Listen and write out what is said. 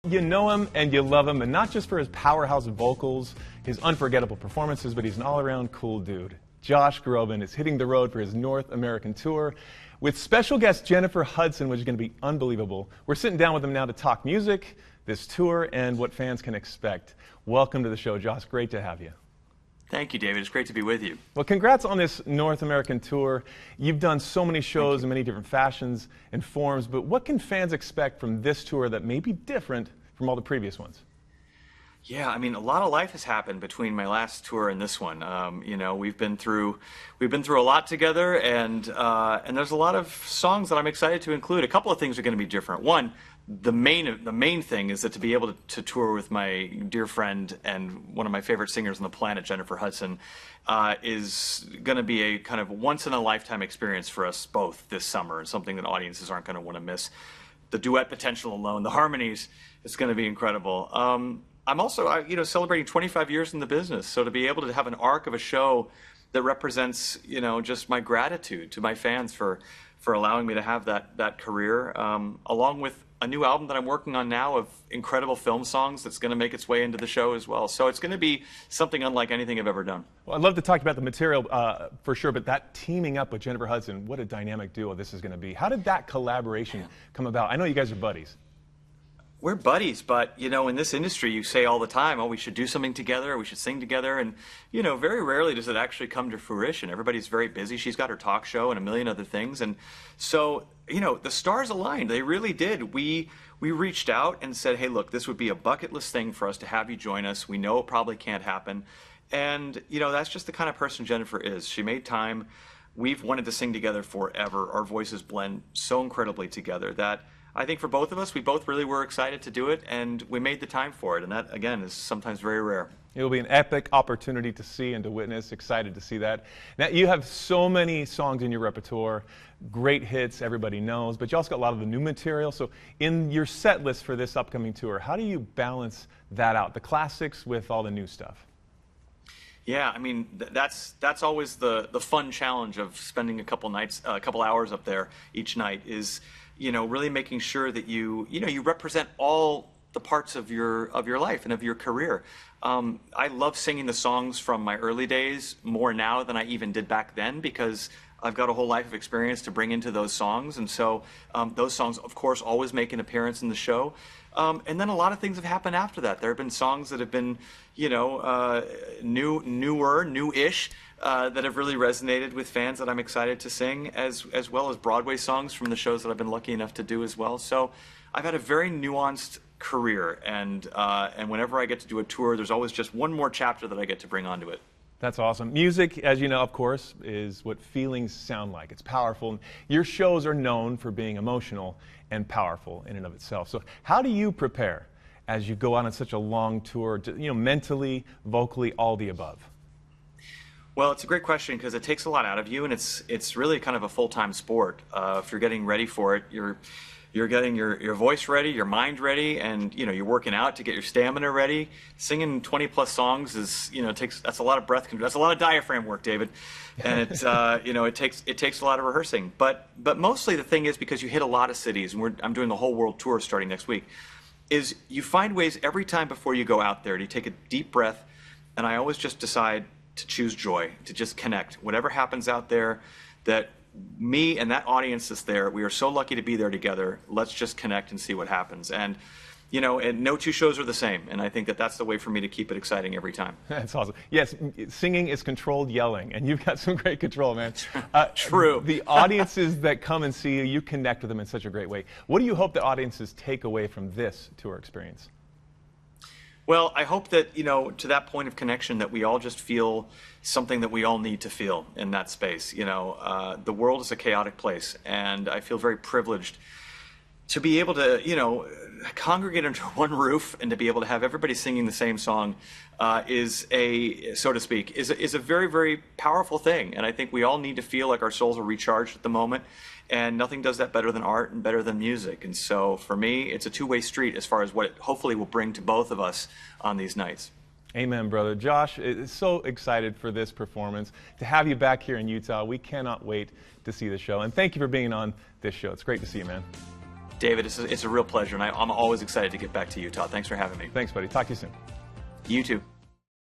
You know him and you love him, and not just for his powerhouse vocals, his unforgettable performances, but he's an all-around cool dude. Josh Groban is hitting the road for his North American tour with special guest Jennifer Hudson, which is going to be unbelievable. We're sitting down with him now to talk music, this tour, and what fans can expect. Welcome to the show, Josh. Great to have you. Thank you, David. It's great to be with you. Well, congrats on this North American tour. You've done so many shows in many different fashions and forms, but what can fans expect from this tour that may be different from all the previous ones? Yeah, I mean, a lot of life has happened between my last tour and this one. You know, we've been through a lot together, and there's a lot of songs that I'm excited to include. A couple of things are going to be different. One, the main thing is that to be able to tour with my dear friend and one of my favorite singers on the planet, Jennifer Hudson, is going to be a kind of once-in-a-lifetime experience for us both this summer, and something that audiences aren't going to want to miss. The duet potential alone, the harmonies, it's going to be incredible. I'm also, celebrating 25 years in the business, so to be able to have an arc of a show that represents, just my gratitude to my fans for allowing me to have that career, along with a new album that I'm working on now of incredible film songs that's going to make its way into the show as well. So it's going to be something unlike anything I've ever done. Well, I'd love to talk about the material for sure, but that teaming up with Jennifer Hudson, what a dynamic duo this is going to be. How did that collaboration come about? I know you guys are buddies. We're buddies, but, in this industry, you say all the time, oh, we should do something together, we should sing together, and, very rarely does it actually come to fruition. Everybody's very busy. She's got her talk show and a million other things, and so, the stars aligned. They really did. We reached out and said, hey, look, this would be a bucket list thing for us to have you join us. We know it probably can't happen, and, that's just the kind of person Jennifer is. She made time. We've wanted to sing together forever. Our voices blend so incredibly together that I think for both of us, we both really were excited to do it, and we made the time for it, and that, again, is sometimes very rare. It will be an epic opportunity to see and to witness. Excited to see that. Now, you have so many songs in your repertoire, great hits everybody knows, but you also got a lot of the new material. So in your set list for this upcoming tour, how do you balance that out, the classics with all the new stuff? Yeah, I mean, that's always the fun challenge of spending a couple hours up there each night is, really making sure that you represent all the parts of your life and of your career. I love singing the songs from my early days more now than I even did back then, because I've got a whole life of experience to bring into those songs, and so those songs, of course, always make an appearance in the show. And then a lot of things have happened after that. There have been songs that have been, new-ish, that have really resonated with fans that I'm excited to sing, as well as Broadway songs from the shows that I've been lucky enough to do as well. So I've had a very nuanced career, and whenever I get to do a tour, there's always just one more chapter that I get to bring onto it. That's awesome. Music, as you know, of course, is what feelings sound like. It's powerful. Your shows are known for being emotional and powerful in and of itself. So how do you prepare as you go out on such a long tour, mentally, vocally, all the above? Well, it's a great question because it takes a lot out of you, and it's really kind of a full-time sport. If you're getting ready for it, you're getting your voice ready, your mind ready, and you're working out to get your stamina ready. Singing 20+ songs is that's a lot of breath control. That's a lot of diaphragm work, David, and it's it takes a lot of rehearsing. But mostly the thing is, because you hit a lot of cities, and I'm doing the whole world tour starting next week, is you find ways every time before you go out there to take a deep breath, and I always just decide to choose joy, to just connect. Whatever happens out there, that me and that audience that's there, we are so lucky to be there together. Let's just connect and see what happens. And and no two shows are the same, and I think that's the way for me to keep it exciting every time. That's awesome. Yes, singing is controlled yelling, and you've got some great control, man. True. The audiences that come and see you, you connect with them in such a great way. What do you hope the audiences take away from this tour experience? Well, I hope that, to that point of connection, that we all just feel something that we all need to feel in that space. The world is a chaotic place, and I feel very privileged to be able to, congregate under one roof and to be able to have everybody singing the same song is so to speak, is a very, very powerful thing. And I think we all need to feel like our souls are recharged at the moment. And nothing does that better than art and better than music. And so for me, it's a two-way street as far as what it hopefully will bring to both of us on these nights. Amen, brother. Josh is so excited for this performance. To have you back here in Utah, we cannot wait to see the show. And thank you for being on this show. It's great to see you, man. David, it's a real pleasure, and I'm always excited to get back to Utah. Thanks for having me. Thanks, buddy. Talk to you soon. You too.